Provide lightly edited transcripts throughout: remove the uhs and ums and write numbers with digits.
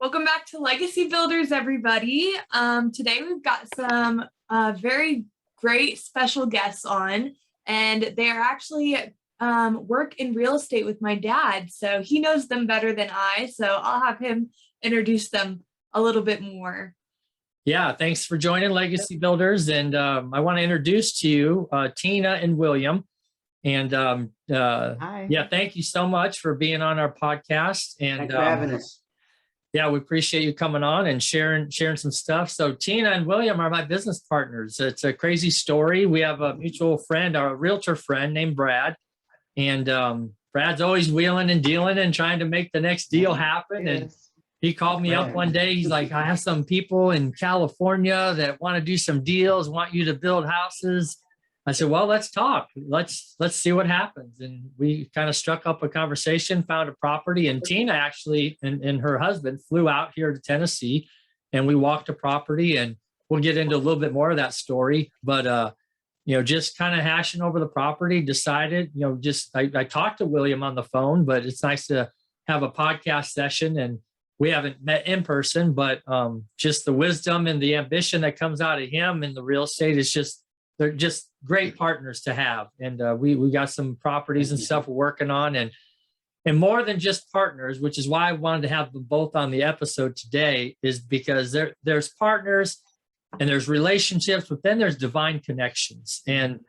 Welcome back to Legacy Builders, everybody. Today we've got some very great special guests on, and they are actually work in real estate with my dad. So he knows them better than I, so I'll have him introduce them a little bit more. Yeah, thanks for joining Legacy Builders. And I want to introduce to you Tina and William. And Hi. yeah, thank you so much for being on our podcast. And Thanks for having us. Yeah, we appreciate you coming on and sharing some stuff. So Tina and William are my business partners. It's a crazy story. We have a mutual friend, our realtor friend named Brad. And Brad's always wheeling and dealing and trying to make the next deal happen. Yes. And he called me up one day. He's like, I have some people in California that want to do some deals, want you to build houses. I said, well, let's talk. Let's see what happens. And we kind of struck up a conversation, found a property. And Tina actually and her husband flew out here to Tennessee, and we walked a property. And we'll get into a little bit more of that story. But just kind of hashing over the property, decided, I talked to William on the phone, but it's nice to have a podcast session. And we haven't met in person, but just the wisdom and the ambition that comes out of him in the real estate is they're just great partners to have. And we got some properties and stuff we're working on, and more than just partners, which is why I wanted to have them both on the episode today, is because there's partners and there's relationships, but then there's divine connections. And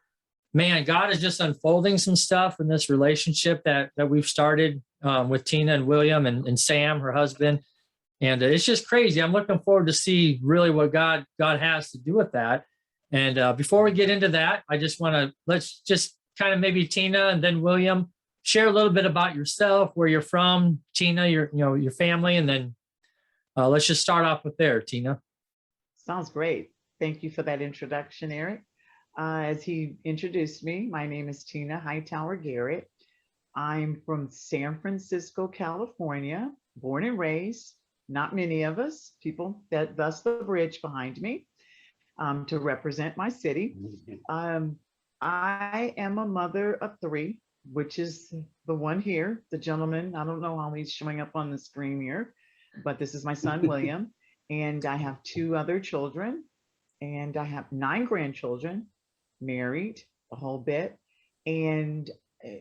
man, God is just unfolding some stuff in this relationship that we've started with Tina and William and Sam, her husband. And it's just crazy. I'm looking forward to see really what God has to do with that. And before we get into that, I just let's just kind of maybe Tina and then William share a little bit about yourself, where you're from, Tina, your family, and then let's just start off with there, Tina. Sounds great. Thank you for that introduction, Eric. As he introduced me, my name is Tina Hightower-Garrett. I'm from San Francisco, California, born and raised. Not many of us, people, thus the bridge behind me. To represent my city. I am a mother of three, which is the one here, the gentleman. I don't know how he's showing up on the screen here, but this is my son, William. And I have two other children, and I have 9 grandchildren, married a whole bit. And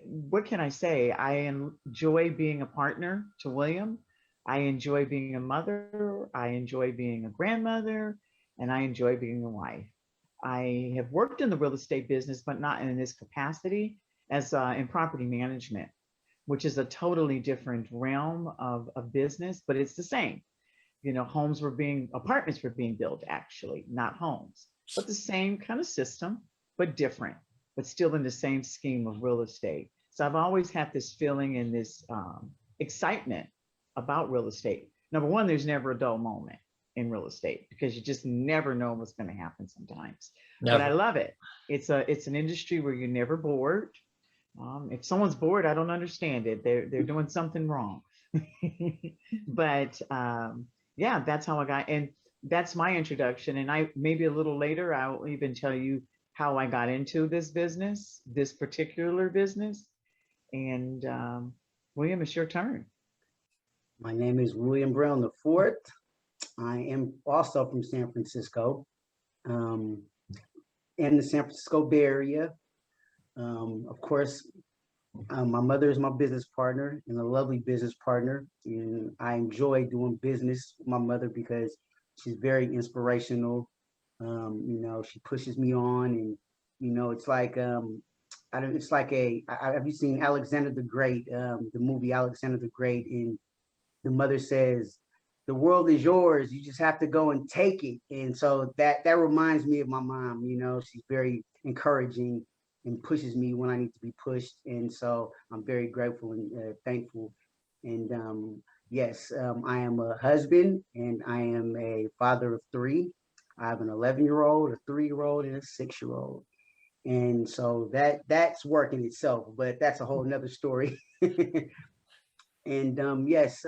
what can I say? I enjoy being a partner to William. I enjoy being a mother. I enjoy being a grandmother. And I enjoy being a wife. I have worked in the real estate business, but not in this capacity as in property management, which is a totally different realm of business, but it's the same. Apartments were being built, actually, not homes, but the same kind of system, but different, but still in the same scheme of real estate. So I've always had this feeling and this excitement about real estate. Number one, there's never a dull moment in real estate, because you just never know what's going to happen sometimes. Never. But I love it. It's an industry where you're never bored. If someone's bored, I don't understand it. They're doing something wrong. But yeah, that's how I got, and that's my introduction. And I maybe a little later I'll even tell you how I got into this business, this particular business. And William, it's your turn. My name is William Brown IV. I am also from San Francisco, in the San Francisco Bay Area. Of course, my mother is my business partner and a lovely business partner. And I enjoy doing business with my mother because she's very inspirational. She pushes me on, and, it's like, have you seen Alexander the Great, the movie Alexander the Great? And the mother says, the world is yours. You just have to go and take it. And so that reminds me of my mom. She's very encouraging and pushes me when I need to be pushed. And so I'm very grateful and thankful. And yes, I am a husband, and I am a father of 3. I have an 11-year-old, a 3-year-old, and a 6-year-old. And so that's working itself, but that's a whole nother story. And yes,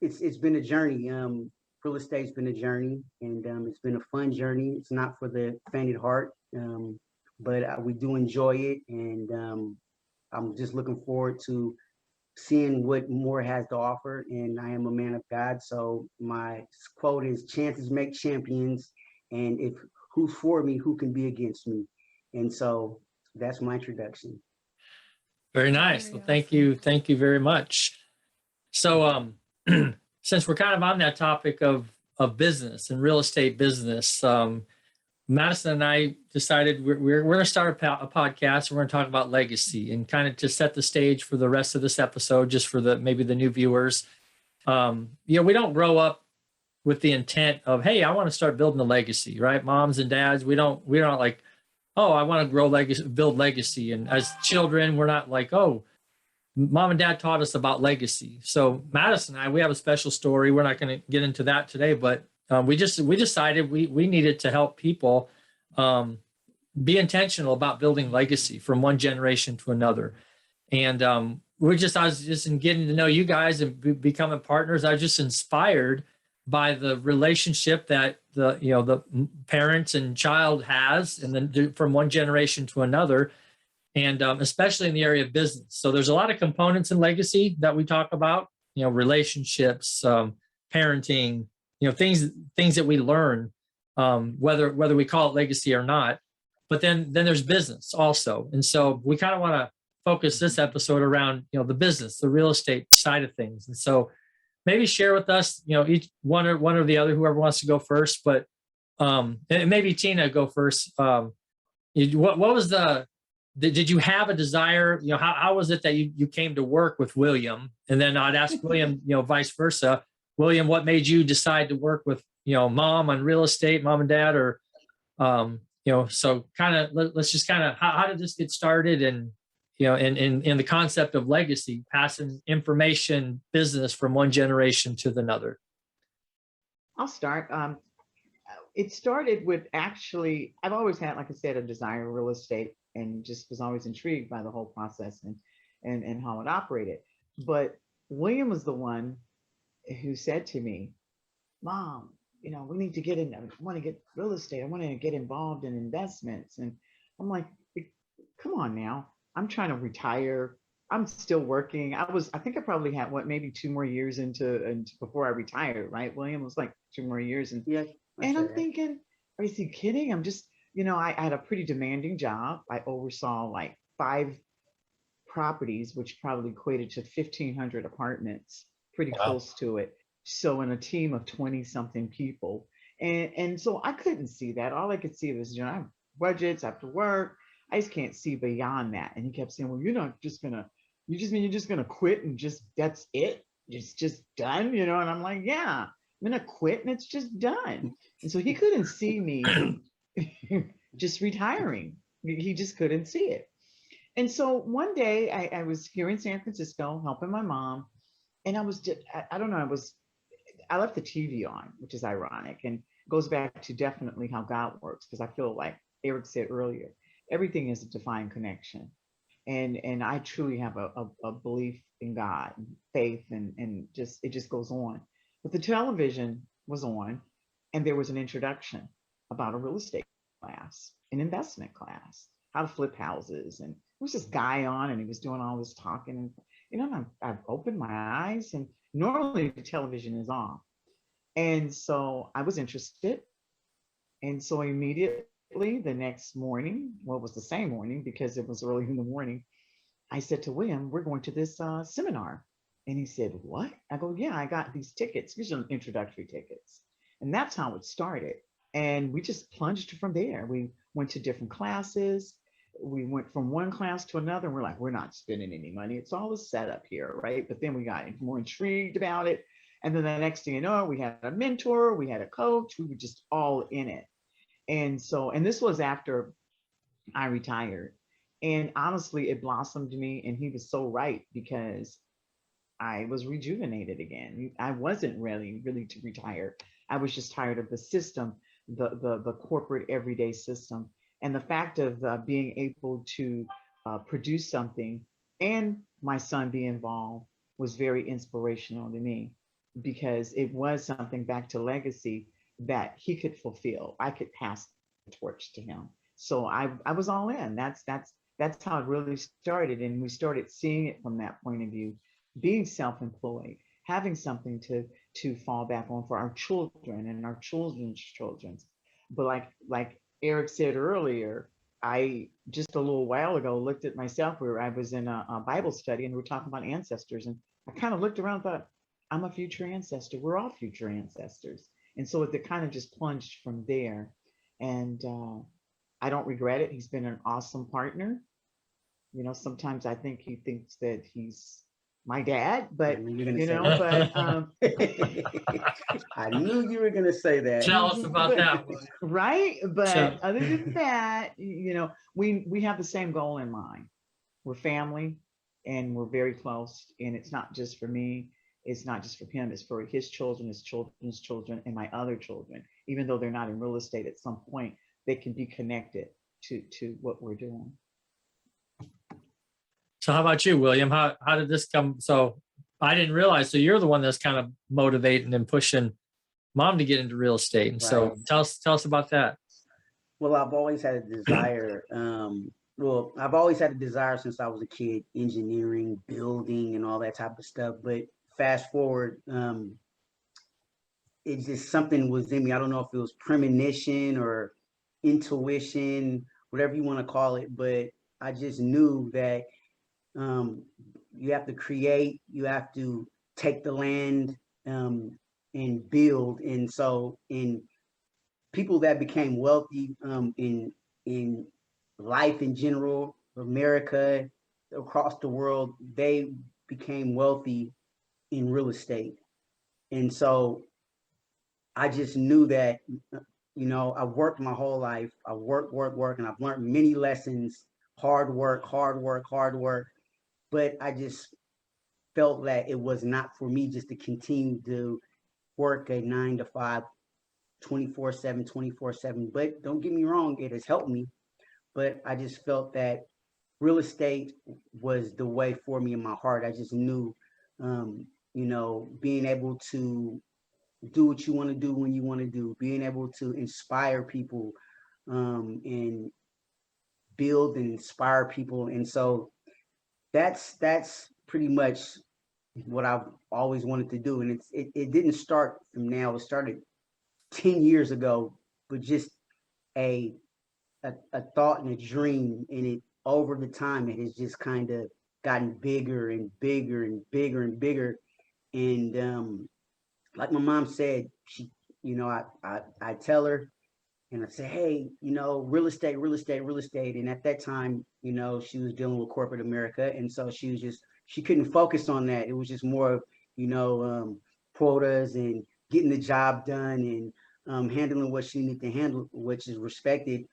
it's been a journey. Real estate's been a journey, and it's been a fun journey. It's not for the faint at heart, but we do enjoy it, and I'm just looking forward to seeing what more has to offer. And I am a man of God. So my quote is chances make champions. And if who's for me, who can be against me? And so that's my introduction. Very nice. Very Well, awesome. thank you very much. So, since we're kind of on that topic of business and real estate business, Madison and I decided we're going to start a podcast. We're going to talk about legacy and kind of to set the stage for the rest of this episode, just for maybe the new viewers. We don't grow up with the intent of, hey, I want to start building a legacy, right? Moms and dads, we don't like, oh, I want to build legacy. And as children, we're not like, oh, mom and dad taught us about legacy. So Madison and I, we have a special story. We're not going to get into that today, but we decided we needed to help people be intentional about building legacy from one generation to another. And I was just in getting to know you guys and becoming partners. I was just inspired by the relationship that the parents and child has, and then from one generation to another, and especially in the area of business. So there's a lot of components in legacy that we talk about. Relationships, parenting. Things that we learn, whether we call it legacy or not. But then there's business also, and so we kind of want to focus this episode around the business, the real estate side of things. And so maybe share with us, each one or the other, whoever wants to go first. But and maybe Tina go first. What was did you have a desire? How was it that you came to work with William? And then I'd ask William, vice versa. William, what made you decide to work with, mom on real estate, mom and dad, or, so kind of, let's just kind of, how did this get started? And, in the concept of legacy, passing information, business from one generation to another. I'll start. It started with actually, I've always had, like I said, a desire in real estate, and just was always intrigued by the whole process and how it operated. But William was the one who said to me, Mom, we need to get in. I want to get real estate. I want to get involved in investments. And I'm like, come on now. I'm trying to retire. I'm still working. I think I probably had maybe 2 more years into before I retired, right? William was like 2 more years. And Yeah. and I'm thinking, is he kidding? I'm just, I had a pretty demanding job. I oversaw like 5 properties, which probably equated to 1,500 apartments, pretty close to it. So in a team of 20 something people. And so I couldn't see that. All I could see was, I have budgets after work. I just can't see beyond that. And he kept saying, well, you're just going to quit and just, that's it. It's just done, And I'm like, yeah, I'm going to quit and it's just done. And so he couldn't see me just retiring. He just couldn't see it. And so one day I was here in San Francisco helping my mom, and I was just, I don't know, I left the TV on, which is ironic and goes back to definitely how God works, because I feel like Eric said earlier, everything is a divine connection. And I truly have a belief in God, and faith, and just, it just goes on. But the television was on, and there was an introduction about a real estate class, an investment class, how to flip houses. And there was this guy on, and he was doing all this talking. And, I've opened my eyes, and normally the television is on. And so I was interested. And so immediately the next morning, well, it was the same morning because it was early in the morning, I said to William, we're going to this seminar. And he said, what? I go, yeah, I got these tickets. These are introductory tickets. And that's how it started. And we just plunged from there. We went to different classes. We went from one class to another. And we're like, we're not spending any money. It's all a setup here, right? But then we got more intrigued about it. And then the next thing you know, we had a mentor, we had a coach, we were just all in it. And so, and this was after I retired. And honestly, it blossomed me. And he was so right, because I was rejuvenated again. I wasn't really to retire. I was just tired of the system, the corporate everyday system. And the fact of being able to produce something and my son be involved was very inspirational to me, because it was something, back to legacy, that he could fulfill. I could pass the torch to him. So I was all in. That's how it really started. And we started seeing it from that point of view. being self-employed, having something to fall back on for our children and our children's children. But like Eric said earlier, I just a little while ago looked at myself where I was in a Bible study and we were talking about ancestors, and I kind of looked around and thought, I'm a future ancestor. We're all future ancestors. And so it kind of just plunged from there. And I don't regret it. He's been an awesome partner. You know, sometimes I think he thinks that he's my dad, but You're gonna you say know, that. but I knew you were gonna say that. Tell us about that one. right. But So- other than that, you know, we have the same goal in mind. We're family and we're very close. And it's not just for me, it's not just for him, it's for his children, his children's children, and my other children. Even though they're not in real estate, at some point they can be connected to what we're doing. So how about you, William? How did this come? So I didn't realize. So you're the one that's kind of motivating and pushing mom to get into real estate. And so Right. tell us about that. Well, I've always had a desire. Well, I've always had a desire since I was a kid, engineering, building, and all that type of stuff. But fast forward, it's just something was in me. I don't know if it was premonition or intuition, whatever you want to call it, but I just knew that you have to create, you have to take the land and build. And so in people that became wealthy in life in general, America, across the world, they became wealthy in real estate. And so I just knew that, you know, I worked my whole life. I work, and I've learned many lessons, hard work. But I just felt that it was not for me just to continue to work a 9 to 5, 24/7. But don't get me wrong, it has helped me. But I just felt that real estate was the way for me in my heart. I just knew, you know, being able to do what you want to do when you want to do, being able to inspire people and build and inspire people. And so that's pretty much what I've always wanted to do. And it didn't start from now. It started 10 years ago, but just a thought and a dream. And it over the time, it has just kind of gotten bigger and bigger and bigger and bigger. And like my mom said, she, you know, I tell her and I say, hey, you know, real estate. And at that time, you know, she was dealing with corporate America. And so she couldn't focus on that. It was just more of, you know, quotas and getting the job done and handling what she needed to handle, which is respected.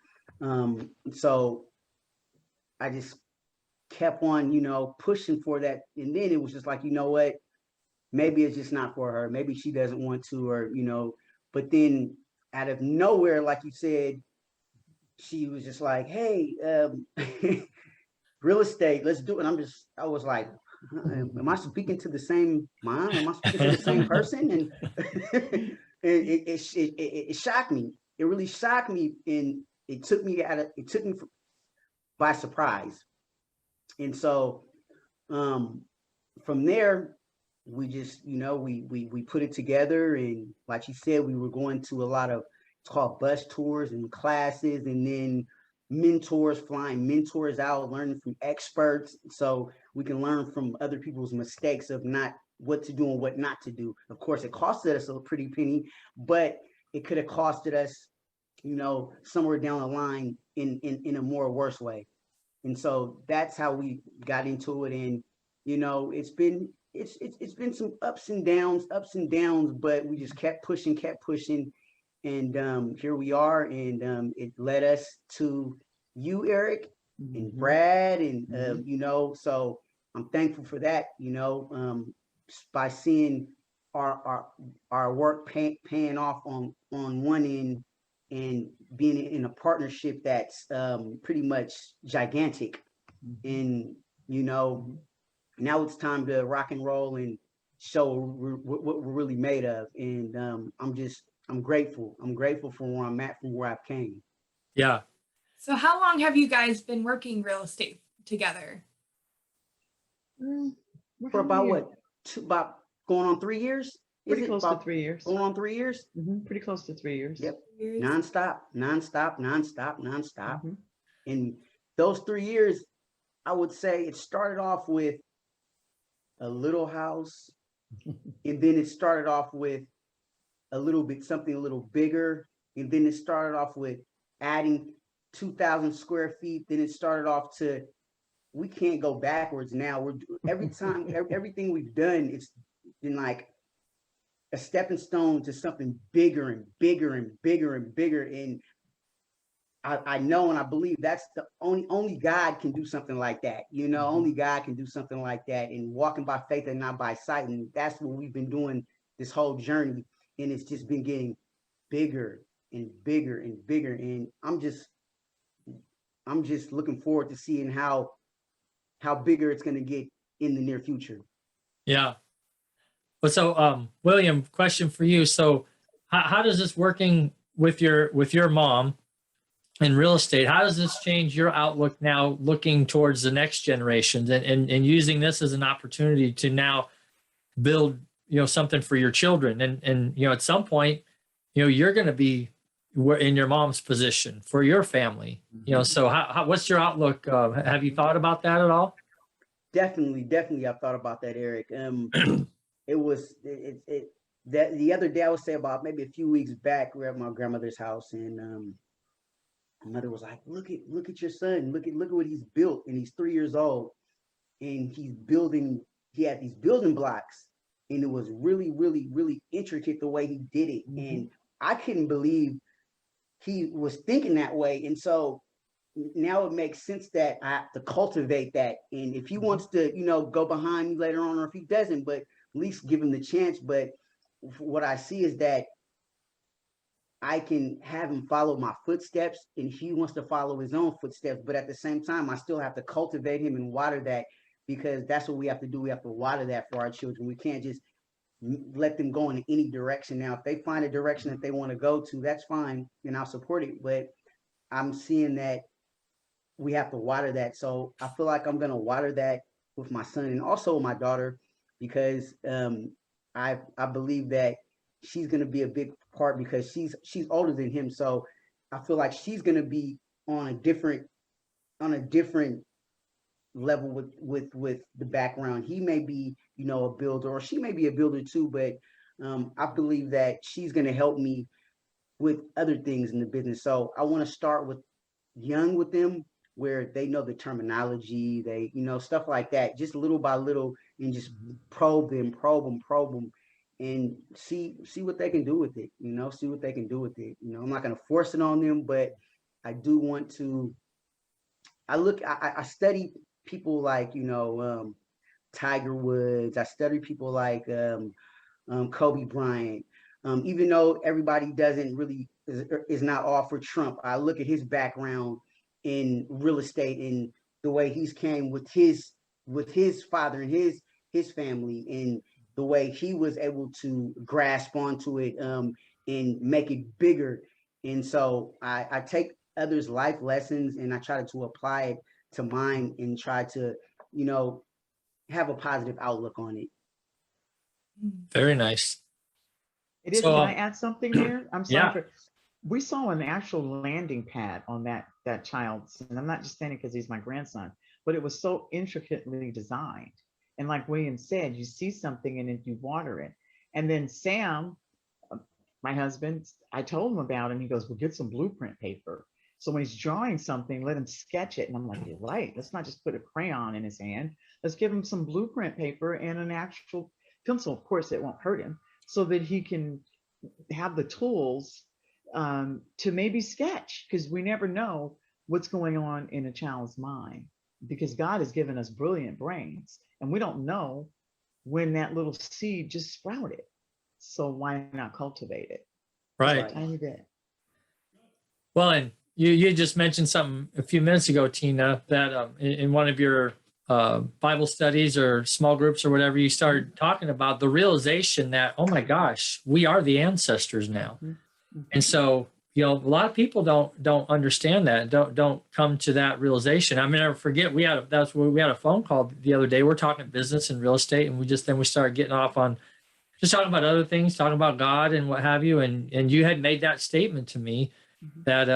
So I just kept on, you know, pushing for that. And then it was just like, you know what, maybe it's just not for her. Maybe she doesn't want to, or, you know, but then out of nowhere, like you said, she was just like, hey, real estate, let's do it. I was like, am I speaking to the same mom? Am I speaking to the same person? And it shocked me. It really shocked me. And it took me by surprise. And so from there, we just, you know, we put it together. And like you said, we were going to a lot of, it's called bus tours and classes, and then flying mentors out, learning from experts. So we can learn from other people's mistakes of not what to do and what not to do. Of course, it costed us a pretty penny, but it could have costed us, you know, somewhere down the line in a more worse way. And so that's how we got into it. And, you know, it's been some ups and downs, but we just kept pushing. And here we are. And it led us to you, Eric, and Brad. And, you know, so I'm thankful for that, you know, by seeing our work paying off on one end and being in a partnership that's pretty much gigantic. And, you know, now it's time to rock and roll and show what we're really made of. And I'm grateful. I'm grateful for where I'm at, from where I've came. Yeah. So how long have you guys been working real estate together? for about what, about going on 3 years? Is Pretty it close to about 3 years. going on 3 years? Pretty close to 3 years. Yep. Years. Nonstop, nonstop, nonstop, nonstop. Mhm. In those 3 years, I would say it started off with a little house, and then it started off with a little bit, something a little bigger, and then it started off with adding 2,000 square feet. Then it started off to, we can't go backwards now. We're every time, everything we've done, it's been like a stepping stone to something bigger and bigger and bigger and bigger. And I know and I believe that's the only God can do something like that. You know, only God can do something like that, and walking by faith and not by sight. And that's what we've been doing this whole journey. And it's just been getting bigger and bigger and bigger. And I'm just looking forward to seeing how bigger it's going to get in the near future. Yeah. But so, William, question for you. So how does this working with your mom in real estate, how does this change your outlook now looking towards the next generations and using this as an opportunity to now build, something for your children? And at some point, you're going to be in your mom's position for your family, so what's your outlook? Have you thought about that at all? Definitely. I've thought about that, Eric. That the other day, I would say about maybe a few weeks back, we were at my grandmother's house, and my mother was like, look at your son, look at what he's built. And he's 3 years old, and he had these building blocks, and it was really, really, really intricate the way he did it. And I couldn't believe he was thinking that way. And so now it makes sense that I have to cultivate that. And if he wants to, go behind me later on, or if he doesn't, but at least give him the chance. But what I see is that I can have him follow my footsteps, and he wants to follow his own footsteps. But at the same time, I still have to cultivate him and water that, because that's what we have to do. We have to water that for our children. We can't just let them go in any direction. Now, if they find a direction that they want to go to, that's fine, and I'll support it. But I'm seeing that we have to water that. So I feel like I'm going to water that with my son and also my daughter, because I believe that she's going to be a big part, because she's older than him. So I feel like she's going to be on a different level with the background. He may be, a builder, or she may be a builder too, but I believe that she's going to help me with other things in the business. So I want to start with young with them, where they know the terminology, they, stuff like that, just little by little, and just probe them, and see what they can do with it, see what they can do with it. I'm not going to force it on them, but I do want to, I study people like, Tiger Woods. I study people like Kobe Bryant. Even though everybody doesn't really, is not all for Trump, I look at his background in real estate and the way he's came with his father and his family, and the way he was able to grasp onto it and make it bigger. And so I take others' life lessons and I try to apply it to mine, and try to, have a positive outlook on it. Very nice. It is. So, Can I add something here? I'm sorry. Yeah. We saw an actual landing pad on that child's, and I'm not just saying it because he's my grandson, but it was so intricately designed. And like William said, you see something and then you water it. And then Sam, my husband, I told him about it, and he goes, well, get some blueprint paper. So when he's drawing something, let him sketch it. And I'm like, you're right. Let's not just put a crayon in his hand. Let's give him some blueprint paper and an actual pencil. Of course, it won't hurt him, so that he can have the tools to maybe sketch, because we never know what's going on in a child's mind, because God has given us brilliant brains, and we don't know when that little seed just sprouted. So why not cultivate it? Right. Just a tiny bit. Well, and you just mentioned something a few minutes ago, Tina, that in one of your Bible studies or small groups or whatever, you started talking about the realization that, oh my gosh, we are the ancestors now. And so a lot of people don't understand that, don't come to that realization. I mean, I forget we had a phone call the other day. We're talking business and real estate, and we started getting off on just talking about other things, talking about God and what have you. And you had made that statement to me that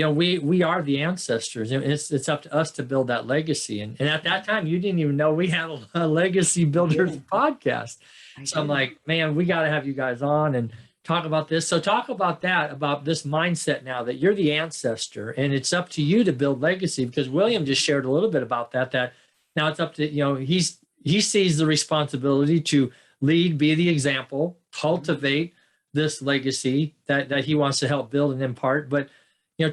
we are the ancestors, and it's up to us to build that legacy. And at that time, you didn't even know we had a legacy builders podcast. So I'm like, man, we got to have you guys on and talk about this. So talk about that, about this mindset now that you're the ancestor, and it's up to you to build legacy. Because William just shared a little bit about that now it's up to he sees the responsibility to lead, be the example, cultivate this legacy that he wants to help build and impart. But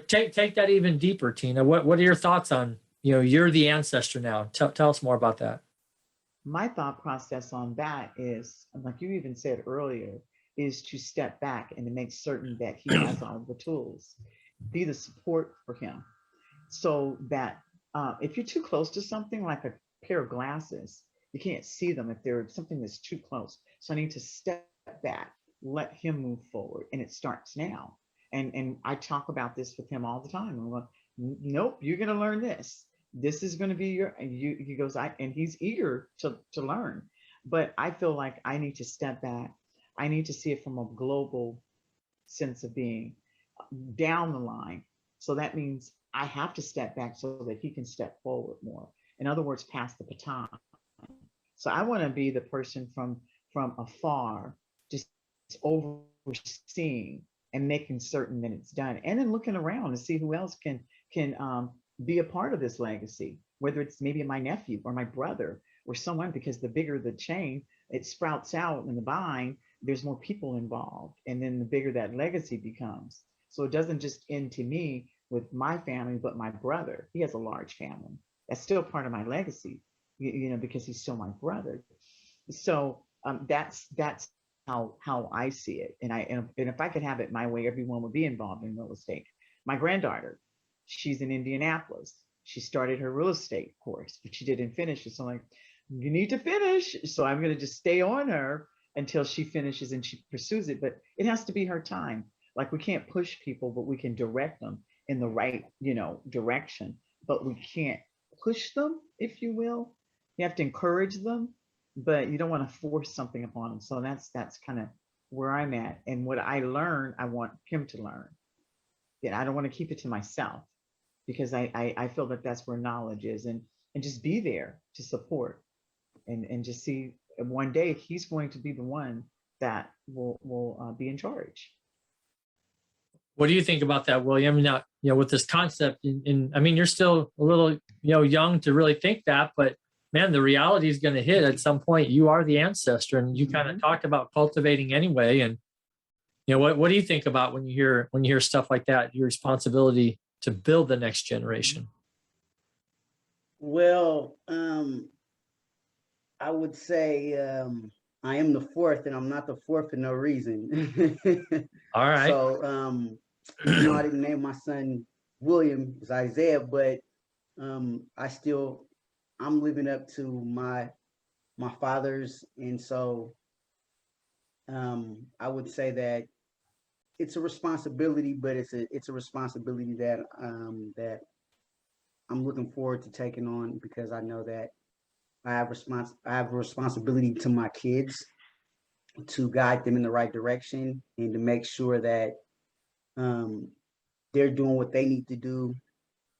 take that even deeper, Tina. What are your thoughts on you're the ancestor now? Tell us more about that. My thought process on that is, like you even said earlier, is to step back and to make certain that he has all the tools, be the support for him, so that if you're too close to something like a pair of glasses, you can't see them if there's something that's too close. So I need to step back, let him move forward, and it starts now. And I talk about this with him all the time. I'm like, nope, you're going to learn this. This is going to be he goes, and he's eager to learn. But I feel like I need to step back. I need to see it from a global sense of being down the line. So that means I have to step back so that he can step forward more. In other words, pass the baton. So I want to be the person from afar, just overseeing and making certain that it's done, and then looking around to see who else can be a part of this legacy, whether it's maybe my nephew or my brother or someone, because the bigger the chain, it sprouts out in the vine, there's more people involved, and then the bigger that legacy becomes. So it doesn't just end to me with my family, but my brother, he has a large family. That's still part of my legacy, because he's still my brother. So that's how I see it. And if I could have it my way, everyone would be involved in real estate. My granddaughter, she's in Indianapolis. She started her real estate course, but she didn't finish it. So I'm like, you need to finish. So I'm going to just stay on her until she finishes and she pursues it. But it has to be her time. Like, we can't push people, but we can direct them in the right, direction. But we can't push them, if you will. You have to encourage them, but you don't want to force something upon them. So that's kind of where I'm at. And what I learn, I want him to learn. Yeah, I don't want to keep it to myself, because I feel that that's where knowledge is, and just be there to support, and just see one day he's going to be the one that will be in charge. What do you think about that, William? Now, with this concept, I mean, you're still a little, young to really think that, but man, the reality is going to hit at some point. You are the ancestor, and you kind of talked about cultivating anyway. And what do you think about when you hear stuff like that? Your responsibility to build the next generation. Well, I would say I am the fourth, and I'm not the fourth for no reason. All right. So, I didn't name my son William, it's Isaiah, but I'm living up to my father's, and so I would say that it's a responsibility, but it's a responsibility that that I'm looking forward to taking on, because I know that I have a responsibility to my kids to guide them in the right direction, and to make sure that they're doing what they need to do.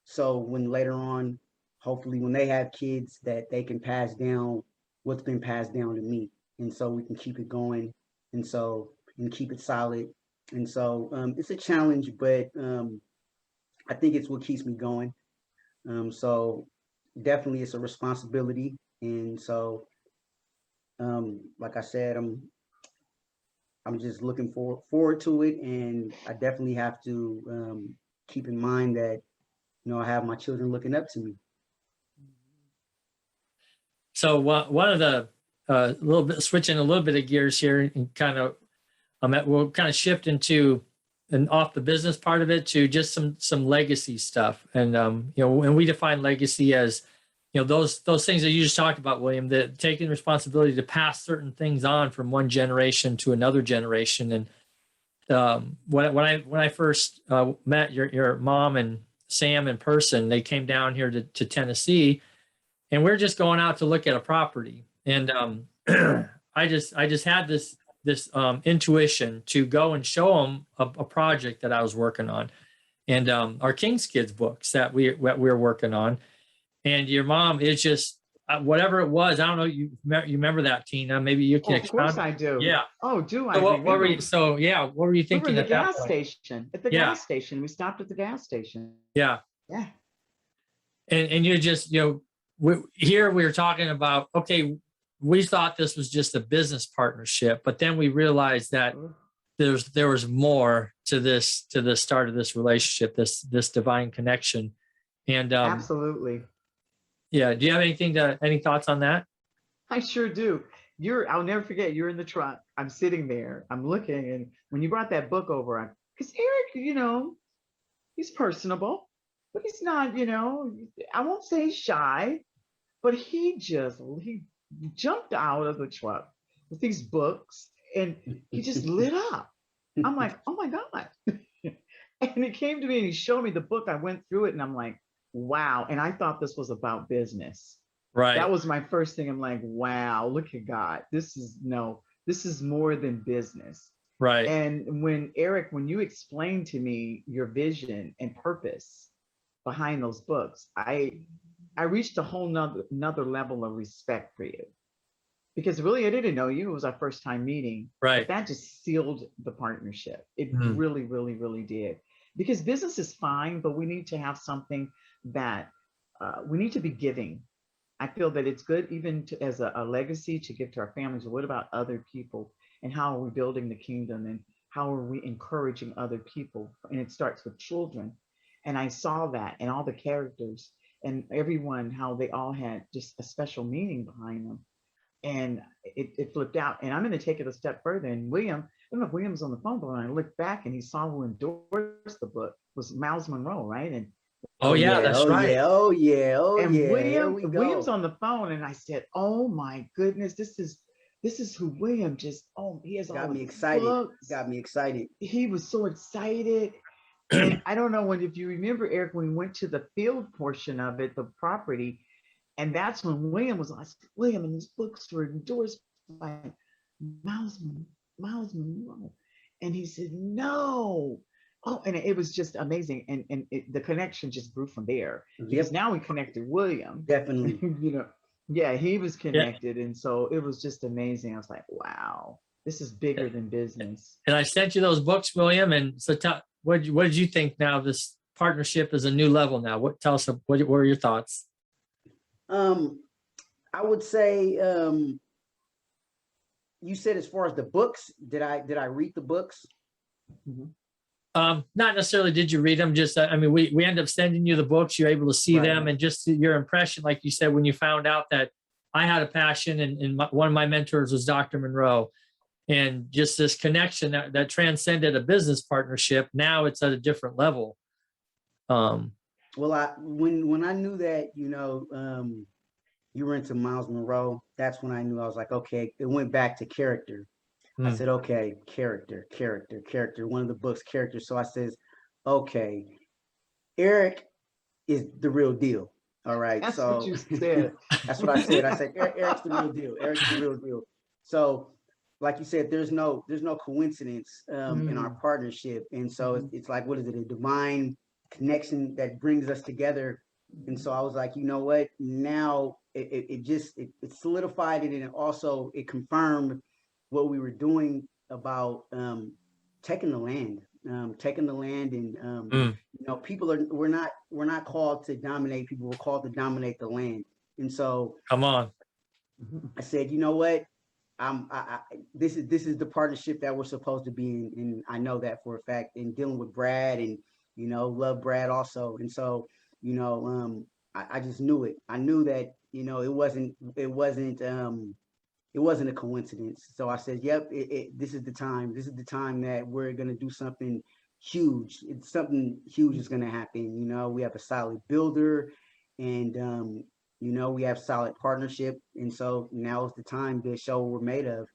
So when later on, hopefully when they have kids, that they can pass down what's been passed down to me. And so we can keep it going, and keep it solid. And so it's a challenge, but I think it's what keeps me going. So definitely it's a responsibility. And so, like I said, I'm just looking forward to it. And I definitely have to keep in mind that, I have my children looking up to me. So one of the little bit, switching a little bit of gears here, and kind of we'll kind of shift into and off the business part of it to just some legacy stuff. And and we define legacy as those things that you just talked about, William, that taking responsibility to pass certain things on from one generation to another generation. And when I first met your mom and Sam in person, they came down here to Tennessee, and we're just going out to look at a property. And I just had this intuition to go and show them a project that I was working on, and our King's Kids books that we're working on. And your mom is just whatever it was. I don't know. You remember that, Tina? Maybe you can Of course expound. I do. Yeah. Oh, do I So what were remember? you? So yeah, what were you We were thinking in the at that gas point? station. At the Yeah. gas station. We stopped at the gas station. Yeah. Yeah. And you just, here we were talking about, okay, we thought this was just a business partnership, but then we realized that there was more to this, to the start of this relationship, this divine connection. And Absolutely. yeah, do you have any thoughts on that? I sure do. I'll never forget, you're in the truck. I'm sitting there, I'm looking, and when you brought that book over, because Eric, he's personable, but he's not, I won't say shy, but he jumped out of the truck with these books and he just lit up. I'm like, oh my God. And he came to me and he showed me the book. I went through it and I'm like, wow. And I thought this was about business. Right. That was my first thing. I'm like, wow, look at God. This is more than business. Right. And when you explained to me your vision and purpose behind those books, I reached a whole another level of respect for you. Because really, I didn't know you. It was our first time meeting. Right. But that just sealed the partnership. It really, really, really did. Because business is fine, but we need to have something that we need to be giving. I feel that it's good even as a legacy to give to our families. What about other people? And how are we building the kingdom? And how are we encouraging other people? And it starts with children. And I saw that and all the characters and everyone, how they all had just a special meaning behind them. And it flipped out. And I'm going to take it a step further. And William, I don't know if William's on the phone, but when I looked back and he saw who endorsed the book was Miles Monroe, right? And oh yeah, that's right. And yeah. William's on the phone, and I said, "Oh my goodness, this is who William just. Oh, he has Got all me the excited. books. Got me excited. He was so excited." And I don't know if you remember, Eric, when we went to the field portion of it, the property. And that's when William was like, William, and these books were endorsed by Miles Monroe. And he said, no. Oh, and it was just amazing. And the connection just grew from there. Because now we connected William. Definitely. Yeah, he was connected. And so it was just amazing. I was like, wow, this is bigger than business. And I sent you those books, William. And so what did you think now? This partnership is a new level now. Tell us, what were your thoughts? I would say, you said as far as the books, did I read the books? Not necessarily did you read them, just we end up sending you the books, you're able to see them, and just your impression, like you said, when you found out that I had a passion and one of my mentors was Dr. Monroe, and just this connection that transcended a business partnership. Now it's at a different level. Well, when I knew that, you were into Miles Monroe, that's when I knew. I was like, okay, it went back to character. I said, okay, character, one of the books, character. So I says, okay, Eric is the real deal. All right. That's so what you said. That's what I said. I said, Eric's the real deal. Eric's the real deal. So like you said, there's no coincidence in our partnership. And so it's like, what is it? A divine connection that brings us together. And so I was like, you know what? Now it solidified it, and it confirmed what we were doing about taking the land, and people we're not called to dominate people. We're called to dominate the land. And so come on, I said, you know what? This is the partnership that we're supposed to be in, and I know that for a fact. In dealing with Brad, and love Brad also, and so I just knew it. I knew that it wasn't a coincidence. So I said, yep, this is the time. This is the time that we're gonna do something huge. Something huge is gonna happen. We have a solid builder, and we have solid partnership, and so now is the time to show what we're made of.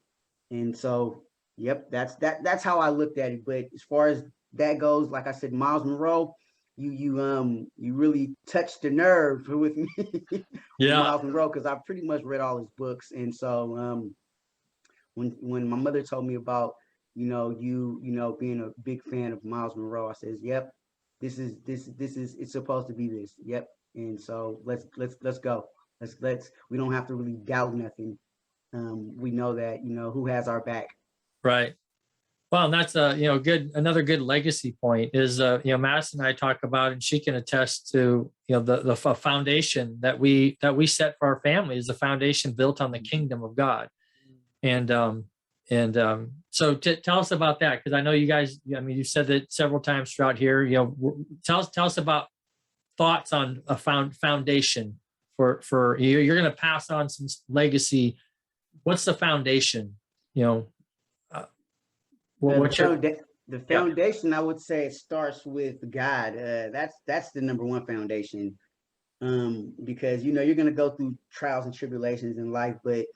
And so Yep, that's how I looked at it. But as far as that goes, like I said, Miles Monroe, you really touched the nerve with me with Yeah. Miles Monroe, because I've pretty much read all his books. And so when my mother told me about, being a big fan of Miles Monroe, I says, yep, this is it's supposed to be this. Yep. And so let's go. Let's we don't have to really doubt nothing. We know that, who has our back. Right. Well, and that's another good legacy point is Madison and I talk about, and she can attest to, the foundation that we set for our family is a foundation built on the kingdom of God. So tell us about that, because I know you guys, I mean, you said that several times throughout here. Tell us about thoughts on a foundation for you're going to pass on some legacy. What's the foundation? The foundation, I would say, it starts with God. That's the number one foundation. Because you're going to go through trials and tribulations in life, but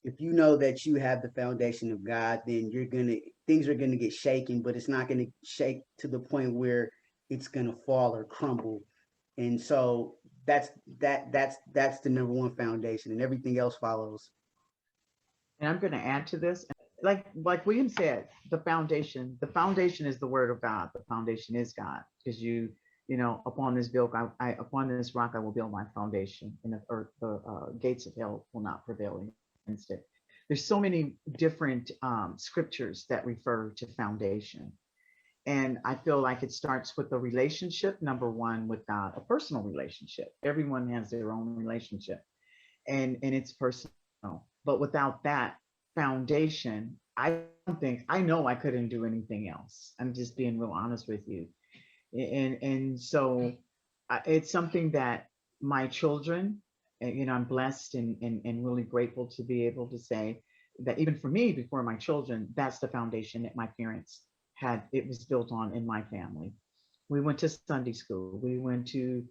if you know that you have the foundation of God, then things are gonna get shaken, but it's not gonna shake to the point where it's gonna fall or crumble. And so that's the number one foundation, and everything else follows. And I'm going to add to this, like William said, the foundation is the word of God. The foundation is God, because upon this upon this rock I will build my foundation, and the gates of hell will not prevail against it. There's so many different scriptures that refer to foundation, and I feel like it starts with a relationship, number one, with God, a personal relationship. Everyone has their own relationship, and it's personal. But without that foundation, I know I couldn't do anything else. I'm just being real honest with you. And so it's something that my children, I'm blessed and really grateful to be able to say that even for me, before my children, that's the foundation that my parents had. It was built on in my family. We went to Sunday school. We went to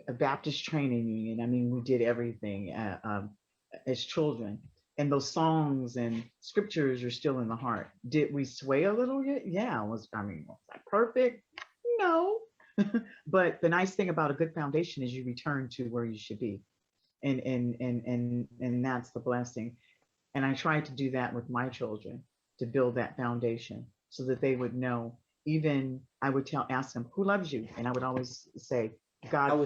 a Baptist training union. I mean, we did everything as children. And those songs and scriptures are still in the heart. Did we sway a little bit? Yeah. Was I perfect? No. But the nice thing about a good foundation is you return to where you should be. And that's the blessing. And I try to do that with my children, to build that foundation so that they would know. Even I would ask them, who loves you? And I would always say, God first.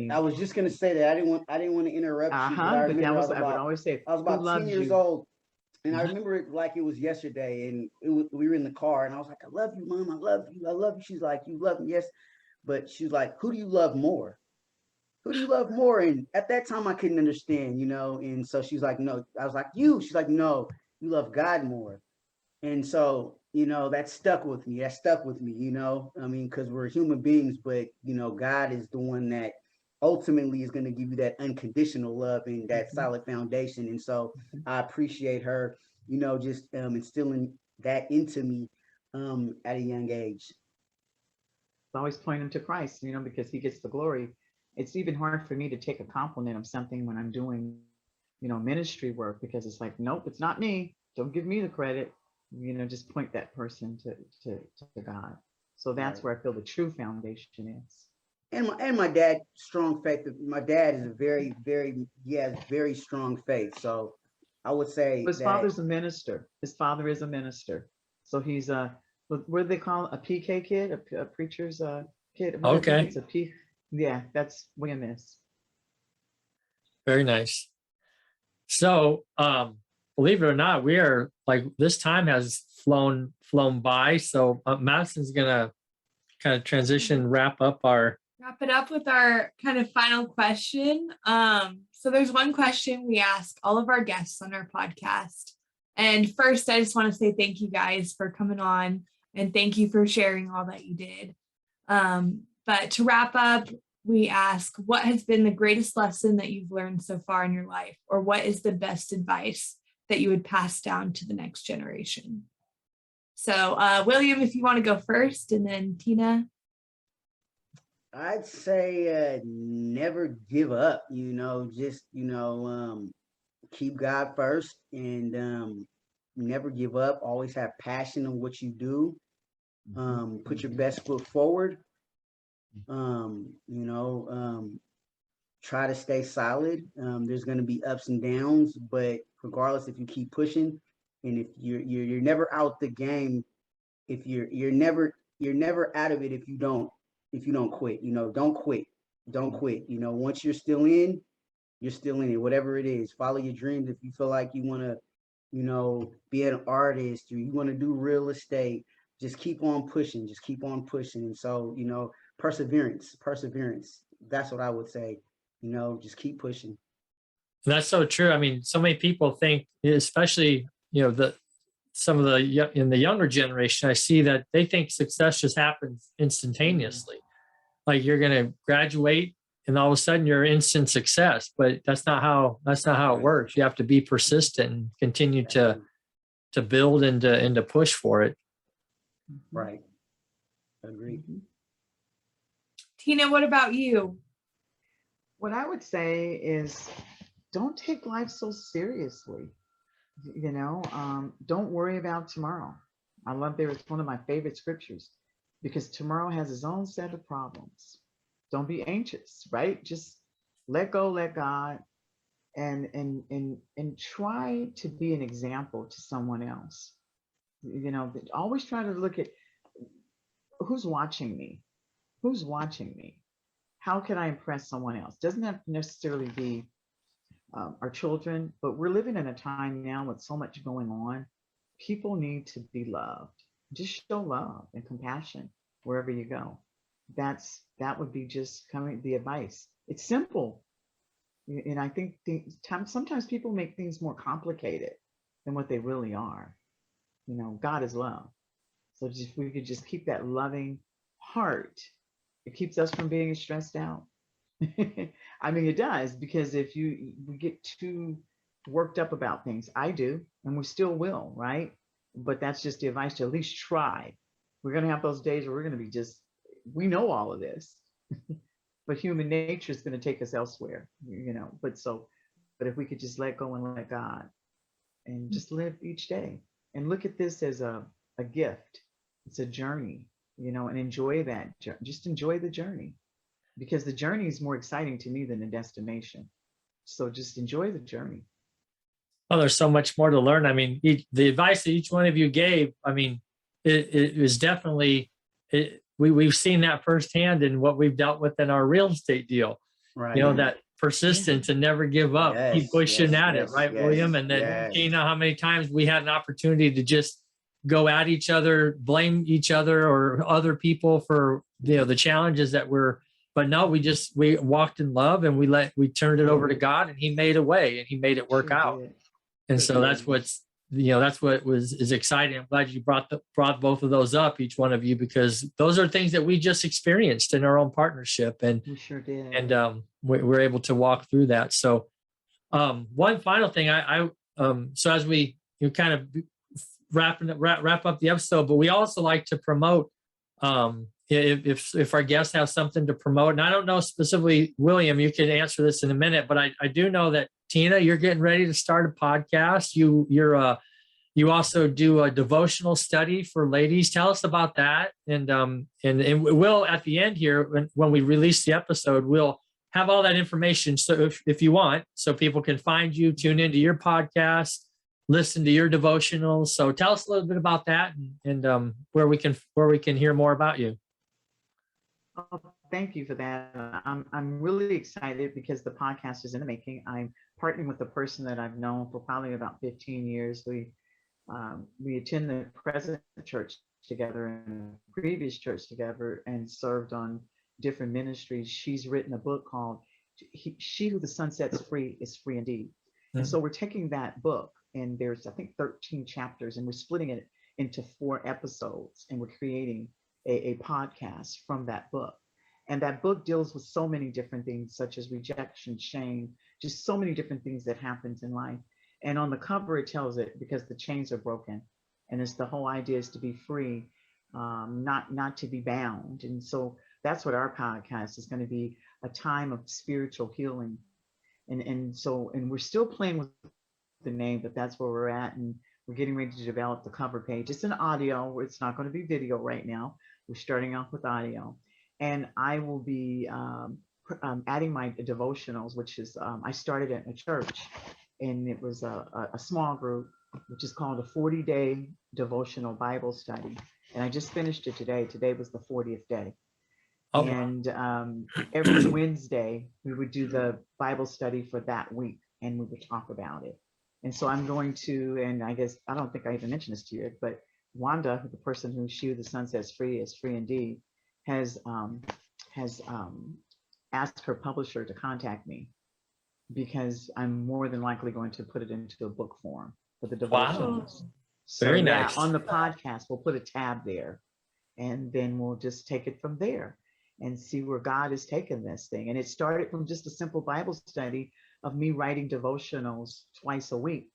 I was just gonna say that. I didn't want to interrupt you. But I would always say, I was about 10 years old, and I Mhm. remember it like it was yesterday. And we were in the car, and I was like, "I love you, Mom. I love you. I love you." She's like, "You love me?" Yes, but she's like, "Who do you love more? Who do you love more?" And at that time, I couldn't understand, And so she's like, "No." I was like, "You." She's like, "No, you love God more." And so, that stuck with me. I mean, because we're human beings, but, God is the one that ultimately is going to give you that unconditional love and that solid foundation. And so I appreciate her, just instilling that into me at a young age. Always point them to Christ, because he gets the glory. It's even hard for me to take a compliment of something when I'm doing, ministry work, because it's like, nope, it's not me. Don't give me the credit. Just point that person to God. So that's Right. where I feel the true foundation is. And my dad, strong faith. My dad is he has very strong faith. So I would say His that father's a minister. His father is a minister. So he's what do they call it? A PK kid, a preacher's kid. Okay. It's a P. Yeah, that's William is. Very nice. So, believe it or not, we are like, this time has flown by. So Madison's gonna kind of transition, wrap it up with our kind of final question. So there's one question we ask all of our guests on our podcast. And first, I just want to say thank you guys for coming on, and thank you for sharing all that you did. But to wrap up, we ask, what has been the greatest lesson that you've learned so far in your life? Or what is the best advice that you would pass down to the next generation? So William, if you want to go first, and then Tina. I'd say never give up, just, keep God first, and never give up, always have passion in what you do, put your best foot forward, try to stay solid. There's going to be ups and downs, but regardless, if you keep pushing, and if you're never out the game, if you're never out of it if you don't quit. Don't quit. Once you're still in it, whatever it is. Follow your dreams. If you feel like you want to, be an artist, or you want to do real estate, just keep on pushing. And so, perseverance. That's what I would say. Just keep pushing. That's so true. I mean, so many people think, especially, some of in the younger generation, I see that they think success just happens instantaneously. Like you're going to graduate and all of a sudden you're instant success, but that's not how it works. You have to be persistent and continue to build and to push for it. Right. Agreed. Tina, what about you? What I would say is, don't take life so seriously. Don't worry about tomorrow. I love there. It's one of my favorite scriptures, because tomorrow has its own set of problems. Don't be anxious, right? Just let go, let God, and try to be an example to someone else. Always try to look at who's watching me. Who's watching me? How can I impress someone else? Doesn't have to necessarily be our children, but we're living in a time now with so much going on. People need to be loved. Just show love and compassion wherever you go. That would be just the advice. It's simple, and I think sometimes people make things more complicated than what they really are. God is love, so if we could just keep that loving heart, it keeps us from being stressed out. I mean, it does, because if we get too worked up about things, I do, and we still will, right? But that's just the advice, to at least try. We're going to have those days where we're going to be we know all of this, but human nature is going to take us elsewhere, but if we could just let go and let God, and just live each day and look at this as a gift. It's a journey, and enjoy that. Just enjoy the journey, because the journey is more exciting to me than the destination. So just enjoy the journey. Oh, there's so much more to learn. I mean, the advice that each one of you gave, I mean, it was definitely, we've seen that firsthand in what we've dealt with in our real estate deal. Right. That persistence and never give up, keep pushing at it, right, William? And then Tina, how many times we had an opportunity to just go at each other, blame each other or other people for the challenges that but no, we walked in love, and we turned it over to God, and He made a way, and He made it work out. And so that's what is exciting. I'm glad you brought both of those up, each one of you, because those are things that we just experienced in our own partnership, and we sure did. And we're able to walk through that. So one final thing, so as we kind of wrap up the episode, but we also like to promote, if our guests have something to promote, and I don't know specifically, William, you can answer this in a minute, but I do know that Tina, you're getting ready to start a podcast. You also do a devotional study for ladies. Tell us about that. And we'll, at the end here, when we release the episode, we'll have all that information. So if you want, so people can find you, tune into your podcast, listen to your devotionals. So tell us a little bit about that, and where we can hear more about you. Oh, thank you for that. I'm really excited, because the podcast is in the making. I'm partnering with a person that I've known for probably about 15 years. We attend the present church together and the previous church together, and served on different ministries. She's written a book called She Who the Sun Sets Free is Free Indeed. Mm-hmm. And so we're taking that book, and there's, I think, 13 chapters, and we're splitting it into 4 episodes, and we're creating a podcast from that book. And that book deals with so many different things, such as rejection, shame, just so many different things that happens in life. And on the cover, it tells it, because the chains are broken, and it's the whole idea is to be free, not to be bound. And so that's what our podcast is going to be, a time of spiritual healing. And we're still playing with the name, but that's where we're at. And We're getting ready to develop the cover page. It's an audio. It's not going to be video right now. We're starting off with audio. And I will be adding my devotionals, which is, I started at a church, and it was a small group, which is called a 40-day devotional Bible study. And I just finished it today. Today was the 40th day. Oh. And every Wednesday, we would do the Bible study for that week, and we would talk about it. And so I'm going to, and I guess, I don't think I even mentioned this to you, but Wanda, the person who she who the Son sets free is free indeed, has asked her publisher to contact me, because I'm more than likely going to put it into a book form for the devotionals. Wow. So, Very yeah, nice. on the podcast, we'll put a tab there, and then we'll just take it from there and see where God has taken this thing. And it started from just a simple Bible study of me writing devotionals twice a week.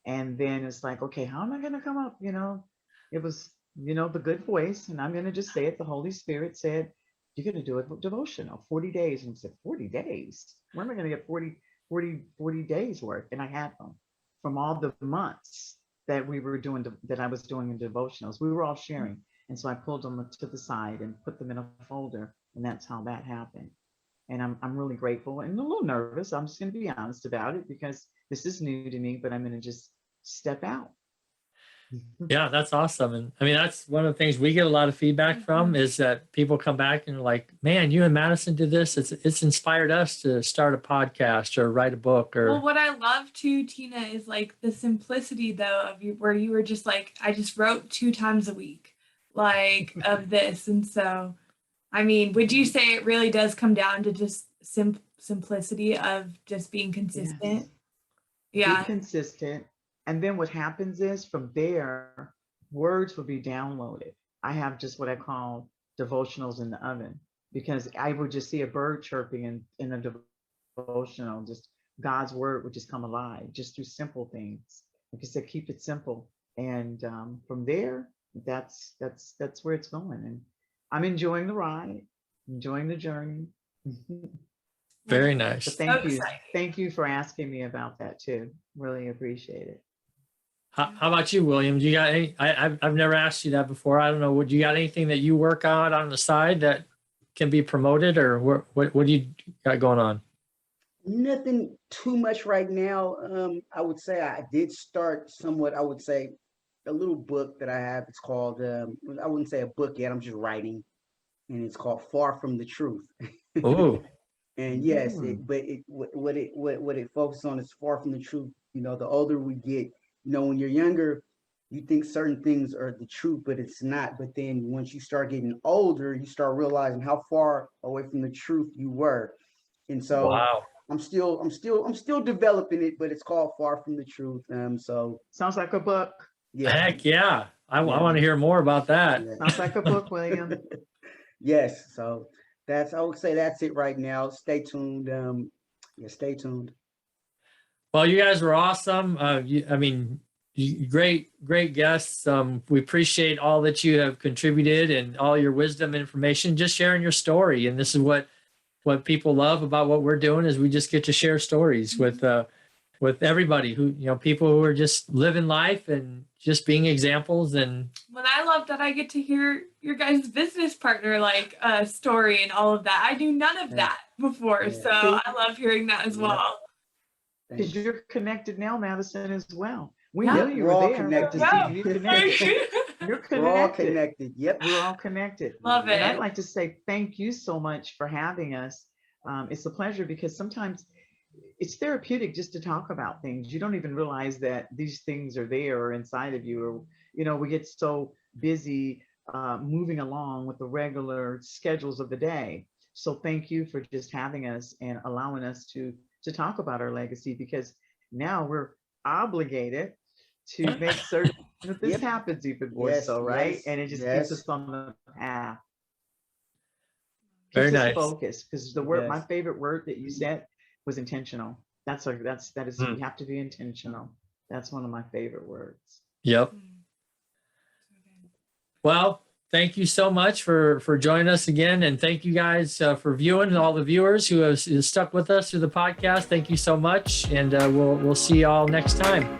And then it's like, okay, how am I going to come up? It was, the good voice. And I'm going to just say it. The Holy Spirit said, you're going to do a devotional, 40 days. And I said, 40 days? Where am I going to get 40 days worth? And I had them from all the months that we were doing, that I was doing in devotionals. We were all sharing. And so I pulled them to the side and put them in a folder. And that's how that happened. And I'm really grateful and a little nervous. I'm just going to be honest about it, because this is new to me, but I'm going to just step out. Yeah, that's awesome. And I mean, that's one of the things we get a lot of feedback from, is that people come back and are like, man, you and Madison did this. It's inspired us to start a podcast or write a book. Or Well, what I love too, Tina, is like the simplicity though of you, where you were just like, I just wrote 2 times a week, like of this. And so, I mean, would you say it really does come down to just simplicity of just being consistent? Yes. Yeah. Be consistent. And then what happens is, from there, words will be downloaded. I have just what I call devotionals in the oven, because I would just see a bird chirping in a devotional. Just God's word would just come alive just through simple things. Like I said, keep it simple. And from there, that's where it's going. And I'm enjoying the ride, enjoying the journey. very nice. But thank you. exciting. Thank you for asking me about that too. Really appreciate it. How about you, William? Do you got any? I've never asked you that before. I don't know. Would you got anything that you work on the side that can be promoted, or what do you got going on? Nothing too much right now. I would say I did start somewhat, I would say, a little book that I have. It's called, I wouldn't say a book yet. I'm just writing, and it's called Far From the Truth. Oh, And yes, what it focuses on is far from the truth. The older we get, when you're younger, you think certain things are the truth, but it's not. But then once you start getting older, you start realizing how far away from the truth you were. And so wow. I'm still developing it, but it's called Far From the Truth. So Sounds like a book. yeah. Heck yeah. I want to hear more about that. Yeah. Sounds like a book, William. Yes. So I would say that's it right now. Stay tuned. Stay tuned. Well, you guys were awesome. Great guests. We appreciate all that you have contributed and all your wisdom, information, just sharing your story. And this is what people love about what we're doing, is we just get to share stories with everybody who, people who are just living life and just being examples. And Well, I love that I get to hear your guys' business partner story and all of that. I knew none of that before, so I love hearing that as well. Because you're connected now, Madison, as well. We Yeah. knew you We're were all there. connected. To see you connected. You're connected. We're all connected. Yep. We're all connected. Love And it. I'd like to say thank you so much for having us. It's a pleasure, because sometimes it's therapeutic just to talk about things. You don't even realize that these things are there or inside of you. Or, we get so busy moving along with the regular schedules of the day. So thank you for just having us and allowing us to talk about our legacy, because now we're obligated to make certain that this happens even more so, right? And it just keeps us on the path. Very Keeps us nice. focused, because the word, my favorite word that you said was intentional. That is, you have to be intentional. That's one of my favorite words. yep. Well, thank you so much for joining us again. And thank you guys for viewing, and all the viewers who have stuck with us through the podcast. Thank you so much. And we'll see you all next time.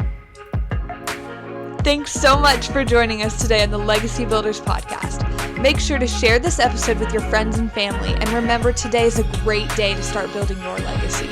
Thanks so much for joining us today on the Legacy Builders podcast. Make sure to share this episode with your friends and family, and remember, today is a great day to start building your legacy.